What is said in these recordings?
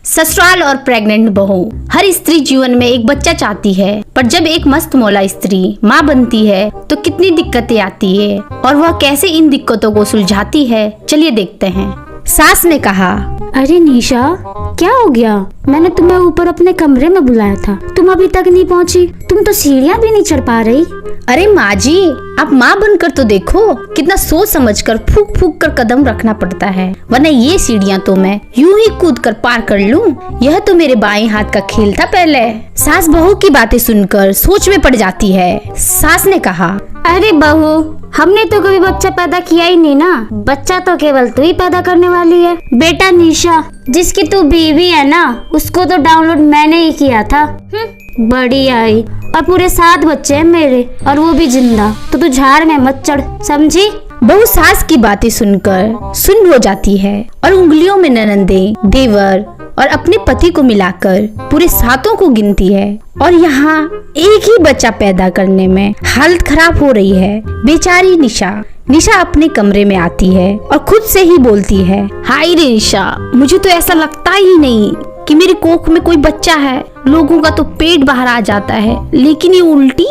ससुराल और प्रेग्नेंट बहू। हर स्त्री जीवन में एक बच्चा चाहती है, पर जब एक मस्त मौला स्त्री माँ बनती है तो कितनी दिक्कतें आती है और वह कैसे इन दिक्कतों को सुलझाती है, चलिए देखते हैं। सास ने कहा, अरे निशा, क्या हो गया? मैंने तुम्हें ऊपर अपने कमरे में बुलाया था, तुम अभी तक नहीं पहुंची। तुम तो सीढ़ियाँ भी नहीं चढ़ पा रही। अरे माँ जी, आप माँ बनकर तो देखो, कितना सोच समझकर फूक फूक कर कदम रखना पड़ता है, वरना ये सीढ़ियाँ तो मैं यूं ही कूद कर पार कर लूं। यह तो मेरे बाएं हाथ का खेल था पहले। सास बहू की बातें सुनकर सोच में पड़ जाती है। सास ने कहा, अरे बहू, हमने तो कभी बच्चा पैदा किया ही नहीं ना, बच्चा तो केवल तू ही पैदा करने वाली है। बेटा निशा, जिसकी तू बीवी है ना, उसको तो डाउनलोड मैंने ही किया था। बड़ी आई, और पूरे 7 बच्चे हैं मेरे, और वो भी जिंदा। तो तू झाड़ में मत चढ़, समझी? बहू सास की बातें सुनकर सुन्न हो जाती है और उंगलियों में ननंदे, देवर और अपने पति को मिलाकर पूरे 7 को गिनती है। और यहाँ एक ही बच्चा पैदा करने में हालत खराब हो रही है। बेचारी निशा अपने कमरे में आती है और खुद से ही बोलती है, हाय रे निशा, मुझे तो ऐसा लगता ही नहीं कि मेरी कोख में कोई बच्चा है। लोगों का तो पेट बाहर आ जाता है, लेकिन ये उल्टी,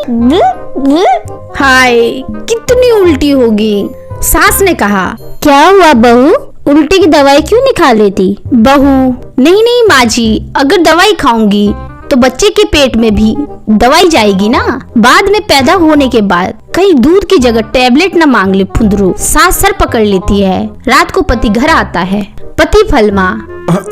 हाय कितनी उल्टी होगी। सास ने कहा, क्या हुआ बहू, उल्टी की दवाई क्यों नहीं खा लेती? बहू, नहीं माँ जी, अगर दवाई खाऊंगी तो बच्चे के पेट में भी दवाई जाएगी ना। बाद में पैदा होने के बाद कहीं दूध की जगह टैबलेट न मांग ले फुंदरू। सास सर पकड़ लेती है। रात को पति घर आता है। पति फलमा,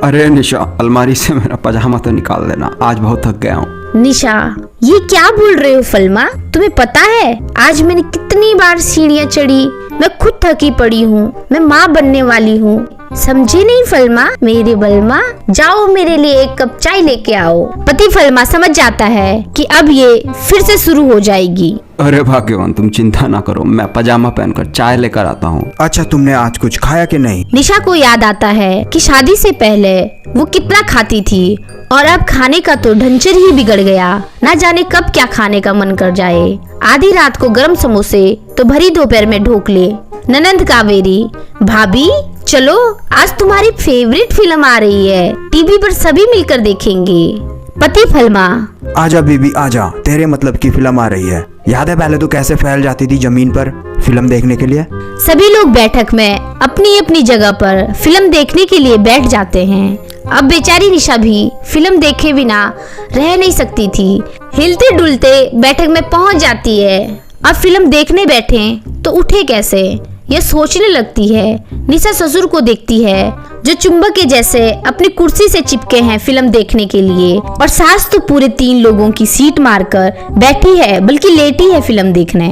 अरे निशा, अलमारी से मेरा पजामा तो निकाल देना, आज बहुत थक गया हूँ। निशा, ये क्या बोल रहे हो फलमा? तुम्हें पता है आज मैंने कितनी बार सीढ़ियाँ चढ़ी, मैं खुद थकी पड़ी हूँ। मैं माँ बनने वाली हूँ, समझे नहीं फलमा? मेरे बलमा, जाओ मेरे लिए 1 कप चाय लेके आओ। पति फलमा समझ जाता है कि अब ये फिर से शुरू हो जाएगी। अरे भाग्यवान, तुम चिंता ना करो, मैं पजामा पहनकर चाय लेकर आता हूँ। अच्छा, तुमने आज कुछ खाया कि नहीं? निशा को याद आता है कि शादी से पहले वो कितना खाती थी और अब खाने का तो ढंचर ही बिगड़ गया। ना जाने कब क्या खाने का मन कर जाए। आधी रात को गरम समोसे तो भरी दोपहर में ढोकले। ननंद कावेरी, भाभी चलो, आज तुम्हारी फेवरेट फिल्म आ रही है, टीवी पर सभी मिलकर देखेंगे। पति फलमा, आजा बीबी आजा, तेरे मतलब की फिल्म आ रही है। याद है पहले तो कैसे फैल जाती थी जमीन पर फिल्म देखने के लिए? सभी लोग बैठक में अपनी अपनी जगह पर फिल्म देखने के लिए बैठ जाते हैं। अब बेचारी निशा भी फिल्म देखे बिना रह नहीं सकती थी। हिलते डुलते बैठक में पहुंच जाती है। अब फिल्म देखने बैठे तो उठे कैसे, यह सोचने लगती है। निशा ससुर को देखती है जो चुंबक के जैसे अपनी कुर्सी से चिपके हैं फिल्म देखने के लिए, और सास तो पूरे 3 लोगों की सीट मारकर बैठी है, बल्कि लेटी है फिल्म देखने।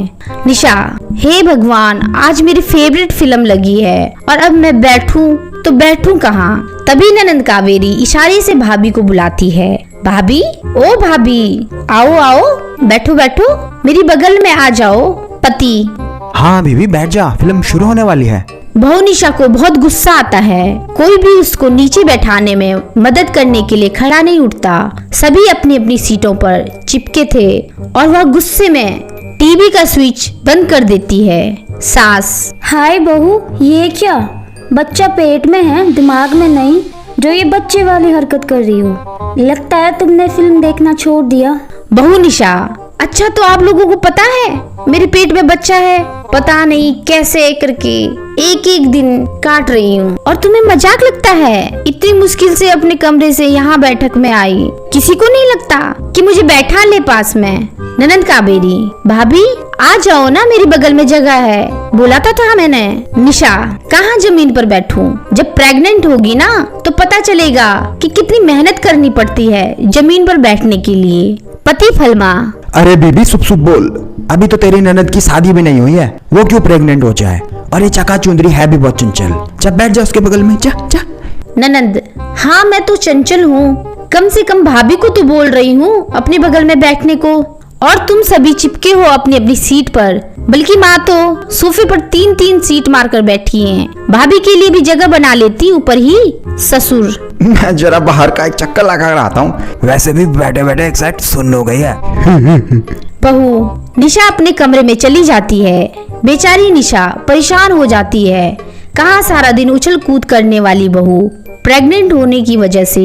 निशा, हे भगवान, आज मेरी फेवरेट फिल्म लगी है और अब मैं बैठूं तो बैठूं कहाँ? तभी ननंद कावेरी इशारे से भाभी को बुलाती है। भाभी, ओ भाभी, आओ आओ, बैठो बैठो, मेरी बगल में आ जाओ। पति, हाँ बीबी बैठ जा, फिल्म शुरू होने वाली है। बहू निशा को बहुत गुस्सा आता है। कोई भी उसको नीचे बैठाने में मदद करने के लिए खड़ा नहीं उठता। सभी अपनी अपनी सीटों पर चिपके थे और वह गुस्से में टीवी का स्विच बंद कर देती है। सास, हाय बहू, ये क्या? बच्चा पेट में है, दिमाग में नहीं, जो ये बच्चे वाली हरकत कर रही हो। लगता है तुमने फिल्म देखना छोड़ दिया। बहू निशा, अच्छा तो आप लोगों को पता है मेरे पेट में बच्चा है? पता नहीं कैसे करके एक एक दिन काट रही हूँ और तुम्हें मजाक लगता है? इतनी मुश्किल से अपने कमरे से यहाँ बैठक में आई, किसी को नहीं लगता कि मुझे बैठा ले पास में? ननंद कावेरी, भाभी आ जाओ ना, मेरी बगल में जगह है, बोला था मैंने। निशा, कहाँ जमीन पर बैठूं? जब प्रेग्नेंट होगी ना तो पता चलेगा कि कितनी मेहनत करनी पड़ती है जमीन पर बैठने के लिए। पति फलमा, अरे बीबी सुप बोल, अभी तो तेरी ननद की शादी भी नहीं हुई है, वो क्यों प्रेग्नेंट हो जाए? और ये चका चुंदरी है भी बहुत चंचल, जब बैठ जा उसके बगल में, जा जा। ननंद, हाँ मैं तो चंचल हूँ, कम से कम भाभी को तो बोल रही हूँ अपने बगल में बैठने को, और तुम सभी चिपके हो अपनी अपनी सीट पर। बल्कि माँ तो सोफे पर 3-3 सीट मारकर बैठी हैं। भाभी के लिए भी जगह बना लेती ऊपर ही। ससुर, मैं जरा बाहर का एक चक्कर लगा कर आता हूँ, वैसे भी बैठे बैठे एक साइड सुन्न हो गई है। बहू निशा अपने कमरे में चली जाती है। बेचारी निशा परेशान हो जाती है। कहाँ सारा दिन उछल कूद करने वाली बहू प्रेग्नेंट होने की वजह से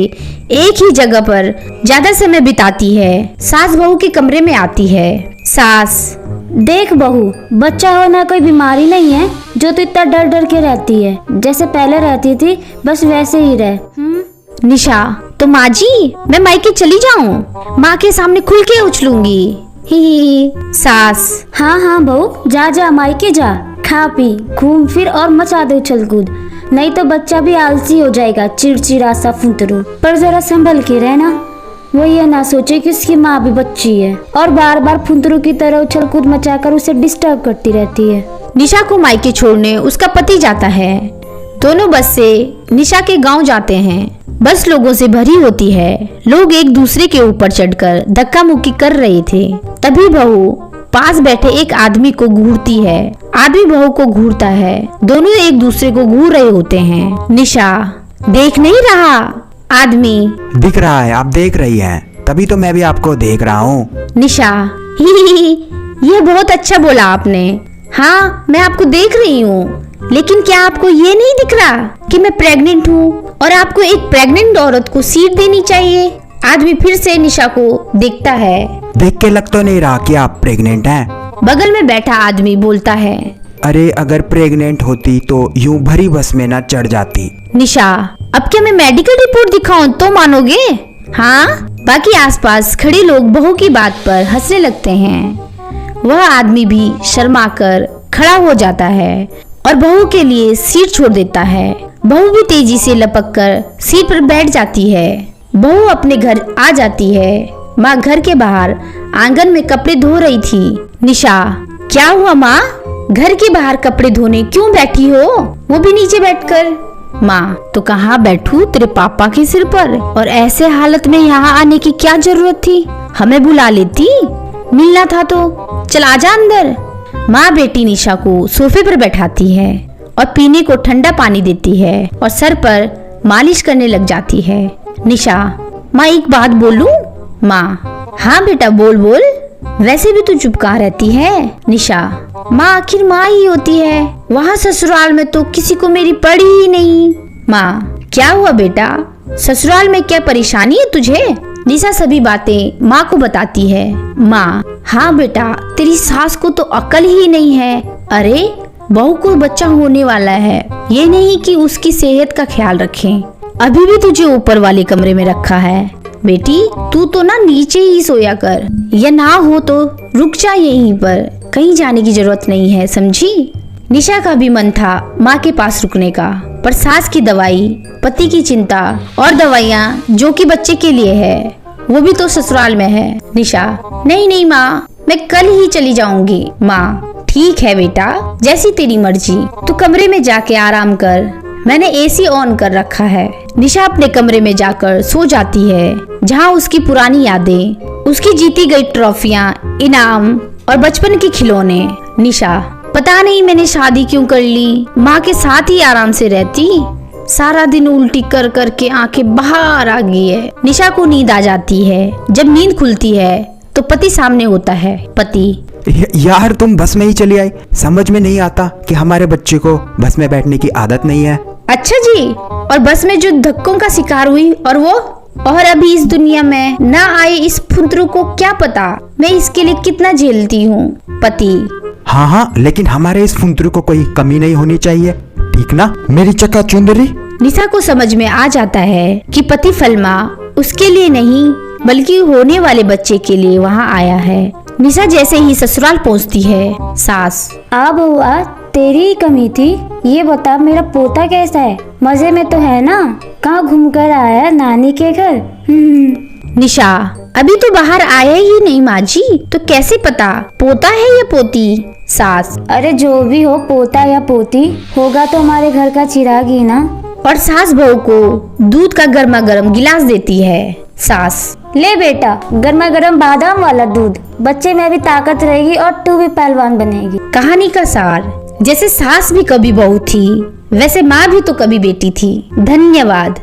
एक ही जगह पर ज्यादा समय बिताती है। सास बहू के कमरे में आती है। सास, देख बहू, बच्चा होना कोई बीमारी नहीं है जो तू इतना डर डर के रहती है। जैसे पहले रहती थी बस वैसे ही रह। निशा, तो माँ जी मैं मायके चली जाऊँ? माँ के सामने खुल के उछलूंगी। ही सास, हाँ हाँ बहू, जा जा मायके जा, खा पी घूम फिर और मचा दे उछल कूद, नहीं तो बच्चा भी आलसी हो जाएगा, चिड़चिड़ा सा फुंतरू। पर जरा संभल के रहना, वो ये ना सोचे कि उसकी माँ भी बच्ची है और बार बार फुंतरू की तरह उछल कूद मचाकर उसे डिस्टर्ब करती रहती है। निशा को मायके छोड़ने उसका पति जाता है। दोनों बस से निशा के गांव जाते हैं। बस लोगों से भरी होती है। लोग एक दूसरे के ऊपर चढ़कर धक्का मुक्की कर रहे थे। तभी बहू पास बैठे एक आदमी को घूरती है। आदमी बहू को घूरता है। दोनों एक दूसरे को घूर रहे होते हैं। निशा, देख नहीं रहा? आदमी, दिख रहा है, आप देख रही हैं, तभी तो मैं भी आपको देख रहा हूँ। निशा, ये बहुत अच्छा बोला आपने। हाँ, मैं आपको देख रही हूँ, लेकिन क्या आपको ये नहीं दिख रहा कि मैं प्रेग्नेंट हूँ और आपको एक प्रेग्नेंट औरत को सीट देनी चाहिए? आदमी फिर से निशा को देखता है। देख के लग तो नहीं रहा कि आप प्रेग्नेंट हैं। बगल में बैठा आदमी बोलता है, अरे अगर प्रेग्नेंट होती तो यूं भरी बस में ना चढ़ जाती। निशा, अब क्या मैं मेडिकल रिपोर्ट दिखाऊं तो मानोगे? हाँ? बाकी आसपास खड़े लोग बहू की बात पर हंसने लगते हैं। वह आदमी भी शर्माकर खड़ा हो जाता है और बहू के लिए सीट छोड़ देता है। बहू भी तेजी से लपक कर सीट पर बैठ जाती है। बहू अपने घर आ जाती है। माँ घर के बाहर आंगन में कपड़े धो रही थी। निशा, क्या हुआ माँ? घर के बाहर कपड़े धोने क्यों बैठी हो, वो भी नीचे बैठकर? माँ, तो कहाँ बैठूं, तेरे पापा के सिर पर? और ऐसे हालत में यहाँ आने की क्या जरूरत थी? हमें बुला लेती, मिलना था तो। चल आजा अंदर। माँ बेटी निशा को सोफे पर बैठाती है और पीने को ठंडा पानी देती है और सर पर मालिश करने लग जाती है। निशा, माँ एक बात बोलूं? माँ, हाँ बेटा बोल बोल, वैसे भी तू चुप कहाँ रहती है? निशा, माँ आखिर माँ ही होती है, वहाँ ससुराल में तो किसी को मेरी पड़ी ही नहीं। माँ, क्या हुआ बेटा, ससुराल में क्या परेशानी है तुझे? निशा सभी बातें माँ को बताती है। माँ, हाँ बेटा, तेरी सास को तो अकल ही नहीं है। अरे बहू को बच्चा होने वाला है, ये नहीं कि उसकी सेहत का ख्याल रखें। अभी भी तुझे ऊपर वाले कमरे में रखा है। बेटी तू तो ना नीचे ही सोया कर, या ना हो तो रुक जा यहीं पर, कहीं जाने की जरूरत नहीं है, समझी? निशा का भी मन था माँ के पास रुकने का, पर सास की दवाई, पति की चिंता और दवाइयाँ जो कि बच्चे के लिए है, वो भी तो ससुराल में है। निशा, नहीं नहीं माँ, मैं कल ही चली जाऊंगी। माँ, ठीक है बेटा, जैसी तेरी मर्जी, तू कमरे में जाके आराम कर, मैंने एसी ऑन कर रखा है। निशा अपने कमरे में जाकर सो जाती है, जहाँ उसकी पुरानी यादें, उसकी जीती गई ट्रॉफियाँ, इनाम और बचपन के खिलौने। निशा, पता नहीं मैंने शादी क्यों कर ली, माँ के साथ ही आराम से रहती। सारा दिन उल्टी कर कर के आंखें बाहर आ गई है। निशा को नींद आ जाती है। जब नींद खुलती है तो पति सामने होता है। पति, यार तुम बस में ही चली आई, समझ में नहीं आता कि हमारे बच्चे को बस में बैठने की आदत नहीं है। अच्छा जी, और बस में जो धक्कों का शिकार हुई और वो, और अभी इस दुनिया में ना आए इस फुंतरू को क्या पता मैं इसके लिए कितना झेलती हूँ। पति, हाँ हाँ, लेकिन हमारे इस फुंतरू को कोई कमी नहीं होनी चाहिए, ठीक ना मेरी चक्का चुंदरी? निशा को समझ में आ जाता है कि पति फलमा उसके लिए नहीं बल्कि होने वाले बच्चे के लिए वहाँ आया है। निशा जैसे ही ससुराल पहुँचती है, सास, आ बहू आ, तेरी ही कमी थी। ये बता मेरा पोता कैसा है, मजे में तो है ना? कहाँ घूम कर आया नानी के घर? निशा, अभी तो बाहर आया ही नहीं माँ जी, तो कैसे पता पोता है या पोती? सास, अरे जो भी हो, पोता या पोती होगा तो हमारे घर का चिराग ही ना। और सास बहू को दूध का गर्मा गर्म गिलास देती है। सास, ले बेटा, गर्मा गर्म बादाम वाला दूध, बच्चे में भी ताकत रहेगी और तू भी पहलवान बनेगी। कहानी का सार, जैसे सास भी कभी बहू थी, वैसे माँ भी तो कभी बेटी थी। धन्यवाद।